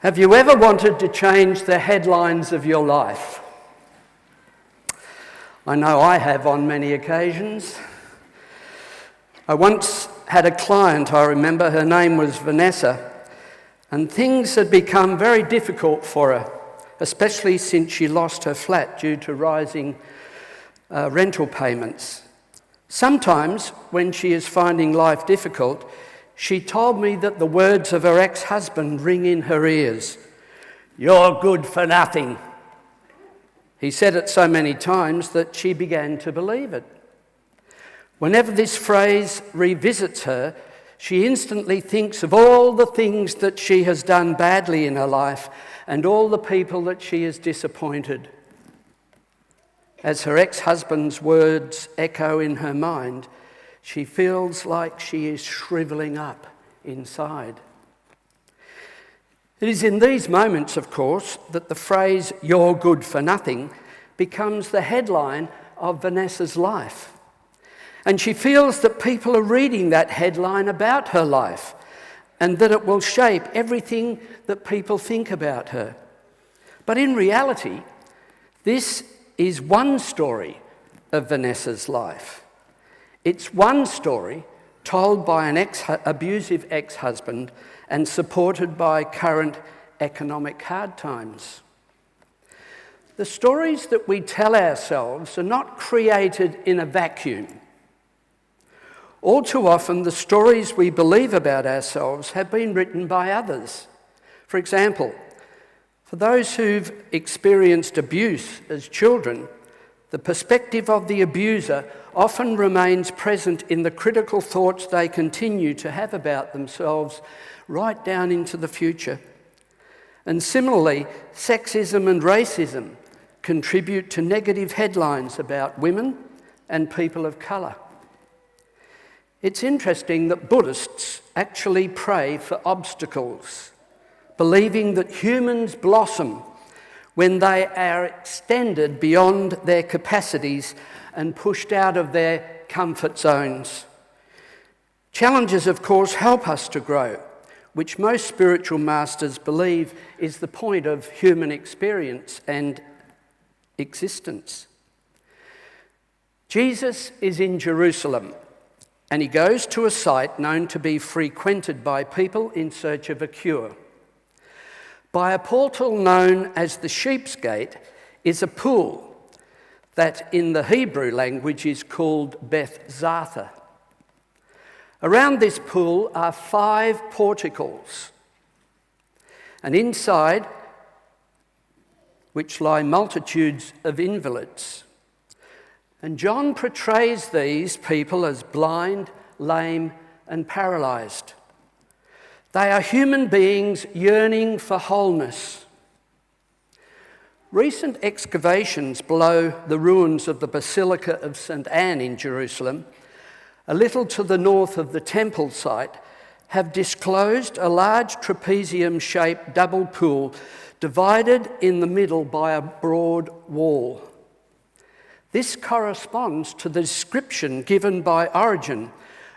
Have you ever wanted to change the headlines of your life? I know I have on many occasions. I once had a client, I remember, her name was Vanessa, and things had become very difficult for her, especially since she lost her flat due to rising rental payments. Sometimes, when she is finding life difficult, she told me that the words of her ex-husband ring in her ears. "You're good for nothing." He said it so many times that she began to believe it. Whenever this phrase revisits her, she instantly thinks of all the things that she has done badly in her life and all the people that she has disappointed. As her ex-husband's words echo in her mind, she feels like she is shrivelling up inside. It is in these moments, of course, that the phrase, "you're good for nothing," becomes the headline of Vanessa's life. And she feels that people are reading that headline about her life and that it will shape everything that people think about her. But in reality, this is one story of Vanessa's life. It's one story told by an abusive ex-husband and supported by current economic hard times. The stories that we tell ourselves are not created in a vacuum. All too often, the stories we believe about ourselves have been written by others. For example, for those who've experienced abuse as children, the perspective of the abuser often remains present in the critical thoughts they continue to have about themselves right down into the future. And similarly, sexism and racism contribute to negative headlines about women and people of colour. It's interesting that Buddhists actually pray for obstacles, believing that humans blossom when they are extended beyond their capacities and pushed out of their comfort zones. Challenges, of course, help us to grow, which most spiritual masters believe is the point of human experience and existence. Jesus is in Jerusalem, and he goes to a site known to be frequented by people in search of a cure. By a portal known as the Sheep's Gate is a pool that in the Hebrew language is called Beth Zatha. Around this pool are 5 porticles, and inside which lie multitudes of invalids. And John portrays these people as blind, lame, and paralysed. They are human beings yearning for wholeness. Recent excavations below the ruins of the Basilica of St. Anne in Jerusalem, a little to the north of the temple site, have disclosed a large trapezium-shaped double pool divided in the middle by a broad wall. This corresponds to the description given by Origen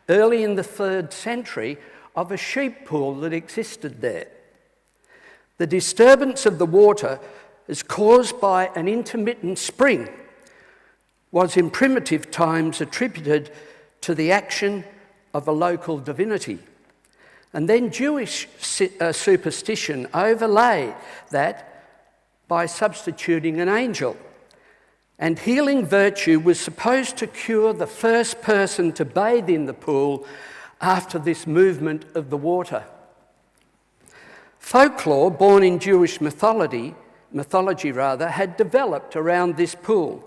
early in the 3rd century of a sheep pool that existed there. The disturbance of the water is caused by an intermittent spring, was in primitive times attributed to the action of a local divinity. And then Jewish superstition overlay that by substituting an angel. And healing virtue was supposed to cure the first person to bathe in the pool after this movement of the water. Folklore, born in Jewish mythology, had developed around this pool.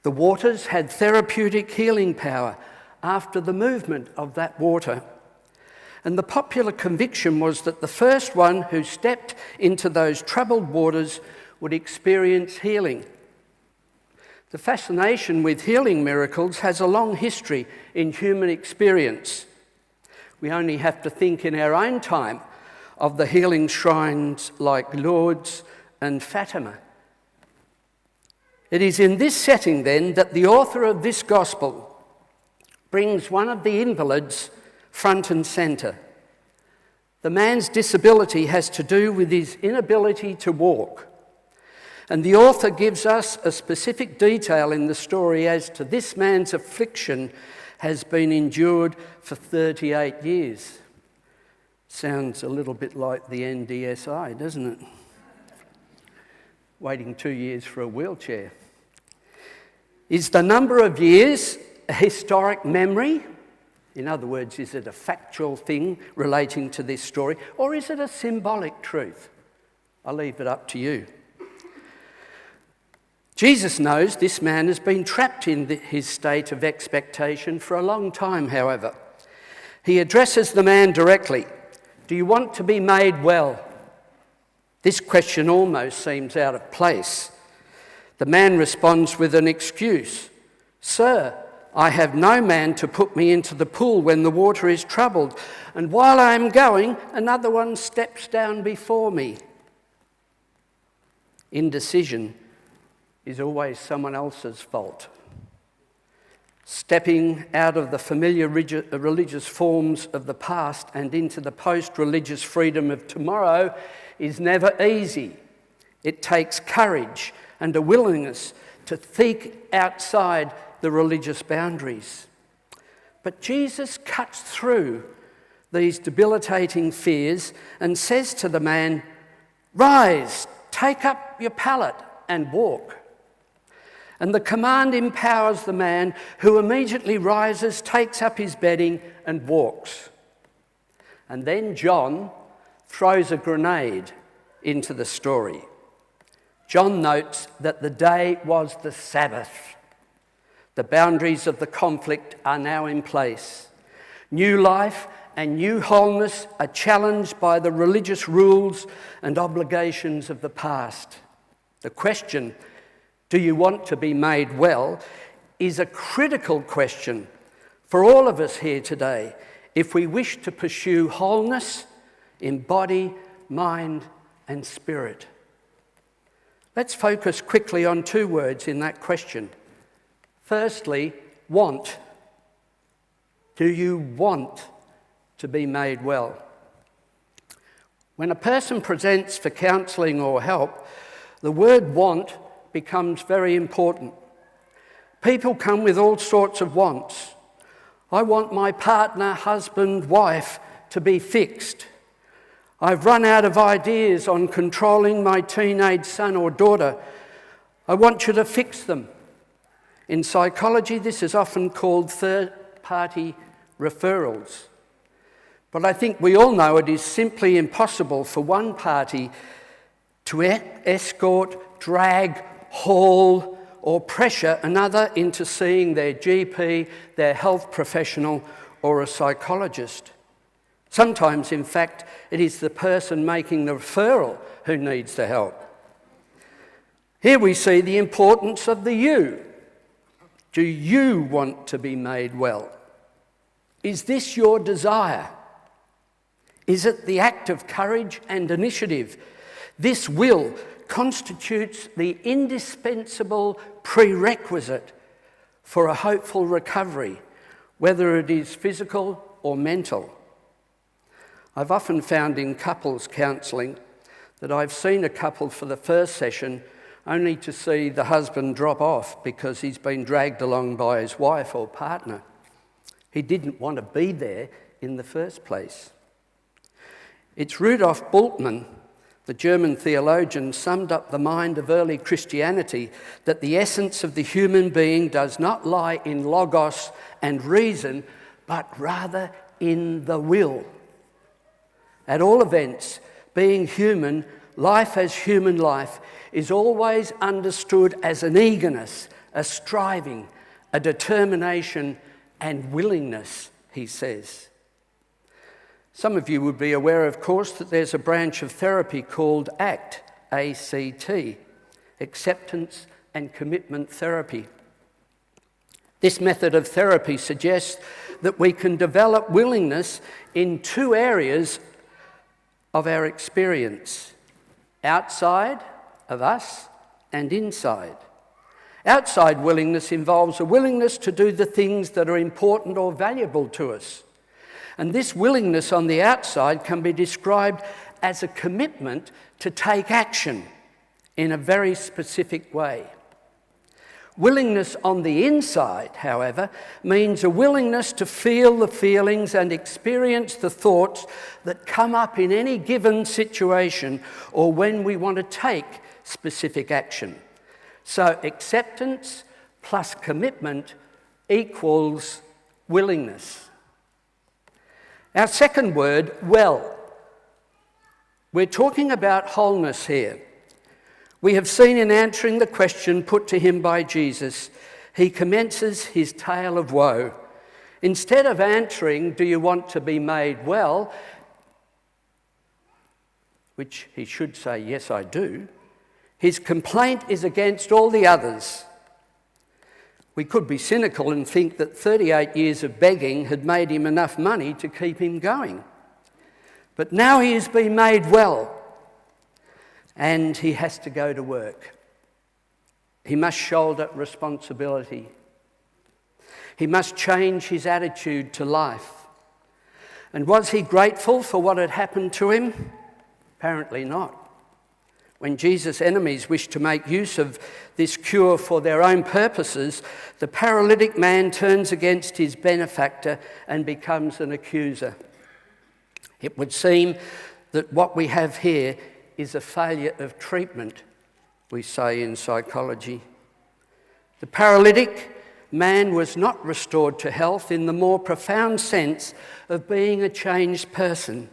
The waters had therapeutic healing power after the movement of that water. And the popular conviction was that the first one who stepped into those troubled waters would experience healing. The fascination with healing miracles has a long history in human experience. We only have to think in our own time of the healing shrines like Lourdes and Fatima. It is in this setting, then, that the author of this gospel brings one of the invalids front and centre. The man's disability has to do with his inability to walk. And the author gives us a specific detail in the story as to this man's affliction has been endured for 38 years. Sounds a little bit like the NDSI, doesn't it? Waiting 2 years for a wheelchair. Is the number of years a historic memory? In other words, is it a factual thing relating to this story, or is it a symbolic truth? I'll leave it up to you. Jesus knows this man has been trapped in his state of expectation for a long time, however. He addresses the man directly. Do you want to be made well? This question almost seems out of place. The man responds with an excuse. Sir, I have no man to put me into the pool when the water is troubled, and while I am going, another one steps down before me. Indecision is always someone else's fault. Stepping out of the familiar religious forms of the past and into the post-religious freedom of tomorrow is never easy. It takes courage and a willingness to think outside the religious boundaries. But Jesus cuts through these debilitating fears and says to the man, "Rise, take up your pallet and walk." And the command empowers the man, who immediately rises, takes up his bedding and walks. And then John throws a grenade into the story. John notes that the day was the Sabbath. The boundaries of the conflict are now in place. New life and new wholeness are challenged by the religious rules and obligations of the past. The question, do you want to be made well, is a critical question for all of us here today if we wish to pursue wholeness in body, mind, and spirit. Let's focus quickly on two words in that question. Firstly, want. Do you want to be made well? When a person presents for counselling or help, the word want becomes very important. People come with all sorts of wants. I want my partner, husband, wife to be fixed. I've run out of ideas on controlling my teenage son or daughter. I want you to fix them. In psychology, this is often called third-party referrals. But I think we all know it is simply impossible for one party to escort, drag, haul, or pressure another into seeing their GP, their health professional, or a psychologist. Sometimes, in fact, it is the person making the referral who needs the help. Here we see the importance of the you. Do you want to be made well? Is this your desire? Is it the act of courage and initiative? This will constitutes the indispensable prerequisite for a hopeful recovery, whether it is physical or mental. I've often found in couples counselling that I've seen a couple for the first session only to see the husband drop off because he's been dragged along by his wife or partner. He didn't want to be there in the first place. It's Rudolf Bultmann, the German theologian, summed up the mind of early Christianity that the essence of the human being does not lie in logos and reason, but rather in the will. At all events, being human, life as human life, is always understood as an eagerness, a striving, a determination and willingness, he says. Some of you would be aware, of course, that there's a branch of therapy called ACT, A-C-T, Acceptance and Commitment Therapy. This method of therapy suggests that we can develop willingness in two areas of our experience, outside of us and inside. Outside willingness involves a willingness to do the things that are important or valuable to us. And this willingness on the outside can be described as a commitment to take action in a very specific way. Willingness on the inside, however, means a willingness to feel the feelings and experience the thoughts that come up in any given situation or when we want to take specific action. So acceptance plus commitment equals willingness. Our second word, well. We're talking about wholeness here. We have seen in answering the question put to him by Jesus, he commences his tale of woe. Instead of answering, do you want to be made well, which he should say, yes, I do, his complaint is against all the others. We could be cynical and think that 38 years of begging had made him enough money to keep him going. But now he has been made well, and he has to go to work. He must shoulder responsibility. He must change his attitude to life. And was he grateful for what had happened to him? Apparently not. When Jesus' enemies wished to make use of this cure for their own purposes, the paralytic man turns against his benefactor and becomes an accuser. It would seem that what we have here is a failure of treatment, we say in psychology. The paralytic man was not restored to health in the more profound sense of being a changed person.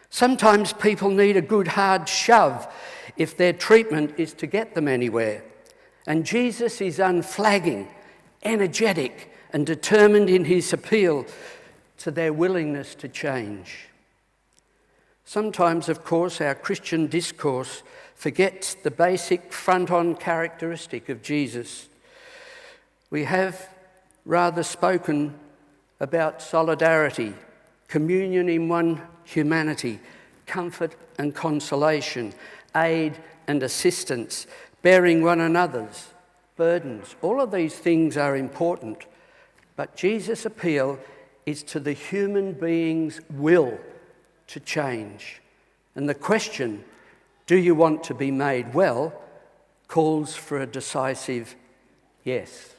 Sometimes people need a good hard shove if their treatment is to get them anywhere. And Jesus is unflagging, energetic, and determined in his appeal to their willingness to change. Sometimes, of course, our Christian discourse forgets the basic front-on characteristic of Jesus. We have rather spoken about solidarity, communion in one humanity, comfort and consolation, aid and assistance, bearing one another's burdens. All of these things are important, but Jesus' appeal is to the human being's will to change. And the question, do you want to be made well, calls for a decisive yes.